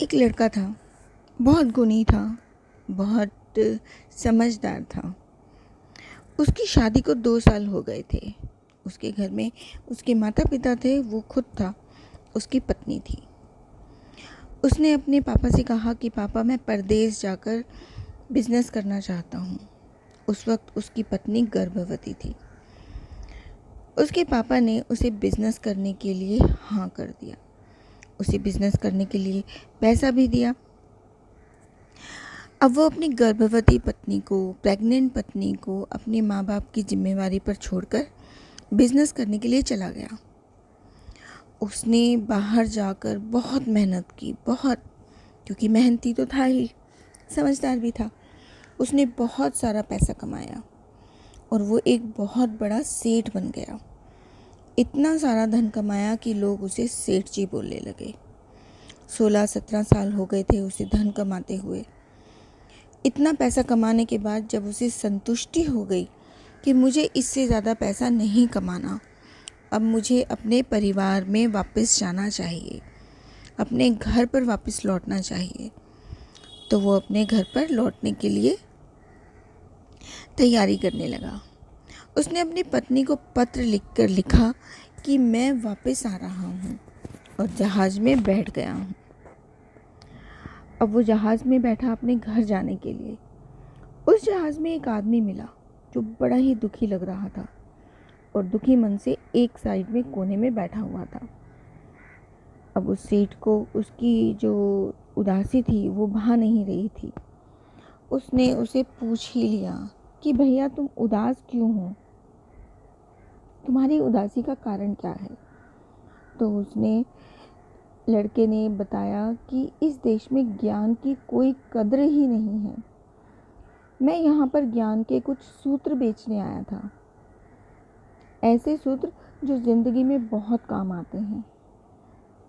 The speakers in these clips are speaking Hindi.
एक लड़का था, बहुत गुणी था, बहुत समझदार था। उसकी शादी को 2 साल हो गए थे। उसके घर में उसके माता पिता थे, वो खुद था, उसकी पत्नी थी। उसने अपने पापा से कहा कि पापा मैं परदेश जाकर बिजनेस करना चाहता हूँ। उस वक्त उसकी पत्नी गर्भवती थी। उसके पापा ने उसे बिजनेस करने के लिए हाँ कर दिया। उसे बिजनेस करने के लिए पैसा भी दिया। अब वो अपनी गर्भवती पत्नी को, प्रेग्नेंट पत्नी को अपने माँ बाप की जिम्मेवारी पर छोड़कर बिजनेस करने के लिए चला गया। उसने बाहर जाकर बहुत मेहनत की, बहुत, क्योंकि मेहनती तो था ही, समझदार भी था। उसने बहुत सारा पैसा कमाया और वो एक बहुत बड़ा सेठ बन गया। इतना सारा धन कमाया कि लोग उसे सेठ जी बोलने लगे। 16-17 साल हो गए थे उसे धन कमाते हुए। इतना पैसा कमाने के बाद जब उसे संतुष्टि हो गई कि मुझे इससे ज़्यादा पैसा नहीं कमाना, अब मुझे अपने परिवार में वापस जाना चाहिए, अपने घर पर वापस लौटना चाहिए, तो वो अपने घर पर लौटने के लिए तैयारी करने लगा। उसने अपनी पत्नी को पत्र लिखकर लिखा कि मैं वापस आ रहा हूँ, और जहाज़ में बैठ गया हूँ। अब वो जहाज़ में बैठा अपने घर जाने के लिए। उस जहाज़ में एक आदमी मिला जो बड़ा ही दुखी लग रहा था और दुखी मन से एक साइड में कोने में बैठा हुआ था। अब उस सेठ को उसकी जो उदासी थी वो भा नहीं रही थी। उसने उसे पूछ ही लिया कि भैया तुम उदास क्यों हो, तुम्हारी उदासी का कारण क्या है। तो उसने लड़के ने बताया कि इस देश में ज्ञान की कोई कद्र ही नहीं है। मैं यहाँ पर ज्ञान के कुछ सूत्र बेचने आया था, ऐसे सूत्र जो ज़िंदगी में बहुत काम आते हैं,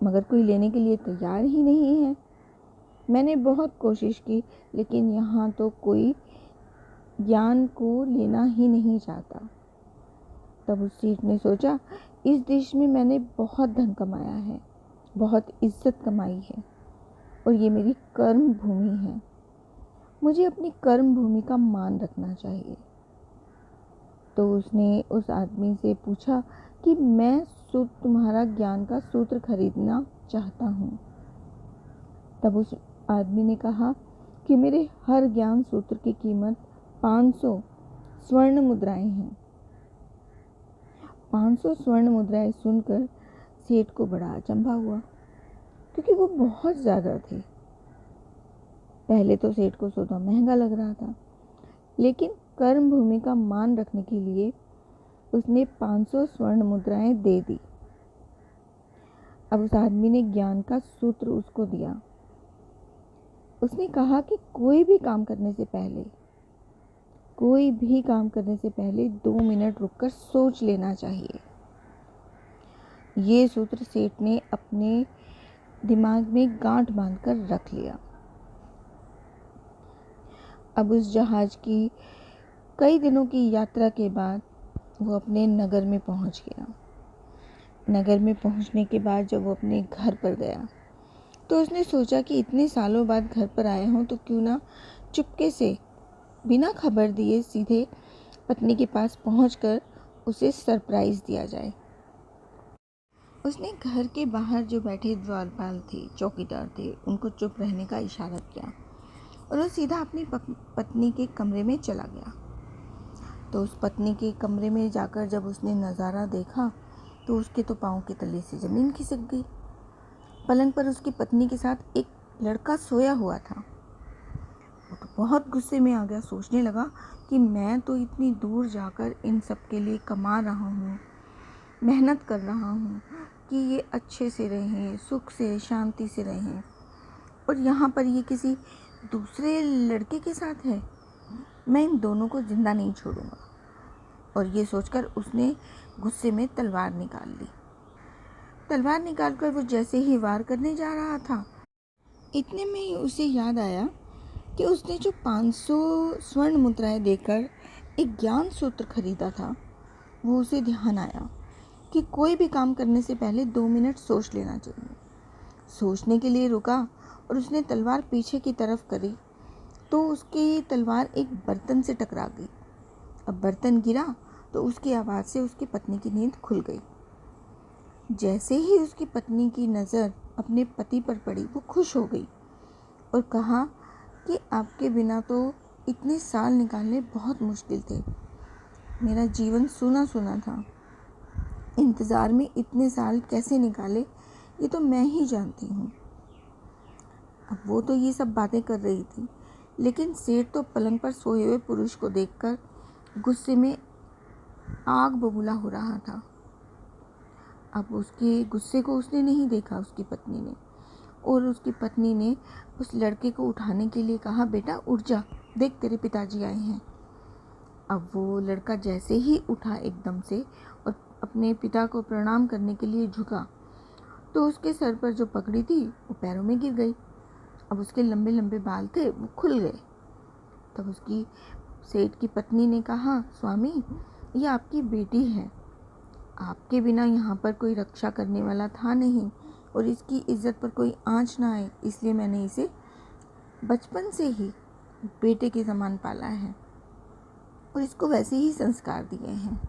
मगर कोई लेने के लिए तैयार ही नहीं है। मैंने बहुत कोशिश की, लेकिन यहाँ तो कोई ज्ञान को लेना ही नहीं चाहता। तब उस सेठ ने सोचा, इस देश में मैंने बहुत धन कमाया है, बहुत इज्जत कमाई है, और ये मेरी कर्म भूमि है। मुझे अपनी कर्म भूमि का मान रखना चाहिए। तो उसने उस आदमी से पूछा कि मैं तुम्हारा ज्ञान का सूत्र खरीदना चाहता हूँ। तब उस आदमी ने कहा कि मेरे हर ज्ञान सूत्र की कीमत 500 स्वर्ण मुद्राएं हैं। 500 स्वर्ण मुद्राएं सुनकर सेठ को बड़ा अचंभा हुआ, क्योंकि वो बहुत ज़्यादा थे। पहले तो सेठ को सौदा महंगा लग रहा था, लेकिन कर्म भूमि का मान रखने के लिए उसने 500 स्वर्ण मुद्राएं दे दी। अब उस आदमी ने ज्ञान का सूत्र उसको दिया। उसने कहा कि कोई भी काम करने से पहले 2 मिनट रुककर सोच लेना चाहिए। ये सूत्र सेठ ने अपने दिमाग में गांठ बांधकर रख लिया। अब उस जहाज की कई दिनों की यात्रा के बाद वो अपने नगर में पहुंच गया। नगर में पहुंचने के बाद जब वो अपने घर पर गया, तो उसने सोचा कि इतने सालों बाद घर पर आया हूँ, तो क्यों ना चुपके से, बिना खबर दिए, सीधे पत्नी के पास पहुंचकर उसे सरप्राइज़ दिया जाए। उसने घर के बाहर जो बैठे द्वारपाल थे, चौकीदार थे, उनको चुप रहने का इशारा किया और वो सीधा अपनी पत्नी के कमरे में चला गया। तो उस पत्नी के कमरे में जाकर जब उसने नज़ारा देखा, तो उसके तो पाँव के तले से ज़मीन खिसक गई। पलंग पर उसकी पत्नी के साथ एक लड़का सोया हुआ था। वो तो बहुत गुस्से में आ गया, सोचने लगा कि मैं तो इतनी दूर जाकर इन सब के लिए कमा रहा हूँ, मेहनत कर रहा हूँ कि ये अच्छे से रहें, सुख से, शांति से रहें, और यहाँ पर ये किसी दूसरे लड़के के साथ है। मैं इन दोनों को जिंदा नहीं छोड़ूंगा। और ये सोचकर उसने गुस्से में तलवार निकाल ली। तलवार निकालकर वो जैसे ही वार करने जा रहा था, इतने में ही उसे याद आया कि उसने जो 500 स्वर्ण मुद्राएं देकर एक ज्ञान सूत्र खरीदा था, वो उसे ध्यान आया कि कोई भी काम करने से पहले 2 मिनट सोच लेना चाहिए। सोचने के लिए रुका और उसने तलवार पीछे की तरफ करी तो उसकी तलवार एक बर्तन से टकरा गई। अब बर्तन गिरा तो उसकी आवाज़ से उसकी पत्नी की नींद खुल गई। जैसे ही उसकी पत्नी की नज़र अपने पति पर पड़ी वो खुश हो गई और कहा कि आपके बिना तो इतने साल निकालने बहुत मुश्किल थे। मेरा जीवन सूना सूना था। इंतज़ार में इतने साल कैसे निकाले ये तो मैं ही जानती हूँ। अब वो तो ये सब बातें कर रही थी, लेकिन सेठ तो पलंग पर सोए हुए पुरुष को देखकर गुस्से में आग बबूला हो रहा था। अब उसके गुस्से को उसने नहीं देखा उसकी पत्नी ने, और उसकी पत्नी ने उस लड़के को उठाने के लिए कहा, बेटा उठ जा, देख तेरे पिताजी आए हैं। अब वो लड़का जैसे ही उठा एकदम से और अपने पिता को प्रणाम करने के लिए झुका तो उसके सर पर जो पगड़ी थी वो पैरों में गिर गई। अब उसके लंबे लंबे बाल थे वो खुल गए। तब उसकी सेठ की पत्नी ने कहा, स्वामी ये आपकी बेटी है, आपके बिना यहाँ पर कोई रक्षा करने वाला था नहीं और इसकी इज्जत पर कोई आँच ना आए, इसलिए मैंने इसे बचपन से ही बेटे के समान पाला है और इसको वैसे ही संस्कार दिए हैं।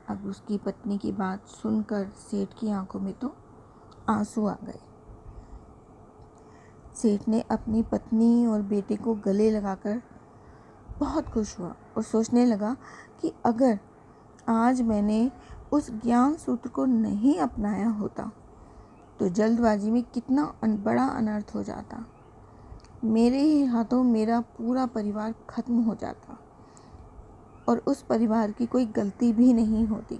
अब उसकी पत्नी की बात सुनकर सेठ की आंखों में तो आंसू आ गए। सेठ ने अपनी पत्नी और बेटे को गले लगाकर बहुत खुश हुआ और सोचने लगा कि अगर आज मैंने उस ज्ञान सूत्र को नहीं अपनाया होता तो जल्दबाजी में कितना बड़ा अनर्थ हो जाता। मेरे ही हाथों मेरा पूरा परिवार खत्म हो जाता और उस परिवार की कोई गलती भी नहीं होती।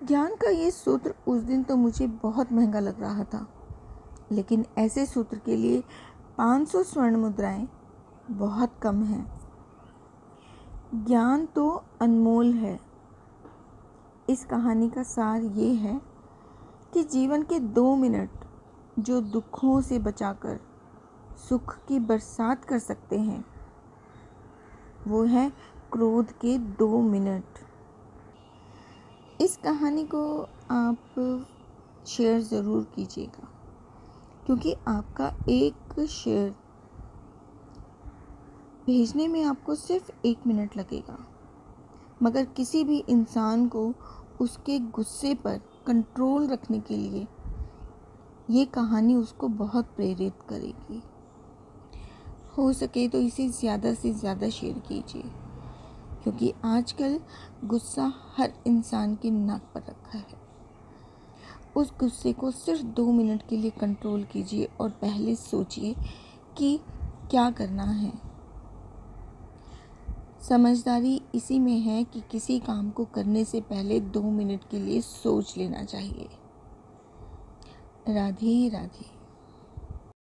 ज्ञान का ये सूत्र उस दिन तो मुझे बहुत महंगा लग रहा था, लेकिन ऐसे सूत्र के लिए 500 स्वर्ण मुद्राएं बहुत कम हैं। ज्ञान तो अनमोल है। इस कहानी का सार ये है कि जीवन के 2 मिनट जो दुखों से बचाकर सुख की बरसात कर सकते हैं वो है क्रोध के 2 मिनट। इस कहानी को आप शेयर ज़रूर कीजिएगा, क्योंकि आपका एक शेयर भेजने में आपको सिर्फ 1 मिनट लगेगा, मगर किसी भी इंसान को उसके गुस्से पर कंट्रोल रखने के लिए ये कहानी उसको बहुत प्रेरित करेगी। हो सके तो इसे ज़्यादा से ज़्यादा शेयर कीजिए, क्योंकि आजकल गुस्सा हर इंसान के नाक पर रखा है। उस गुस्से को सिर्फ 2 मिनट के लिए कंट्रोल कीजिए और पहले सोचिए कि क्या करना है। समझदारी इसी में है कि किसी काम को करने से पहले 2 मिनट के लिए सोच लेना चाहिए। राधे राधे।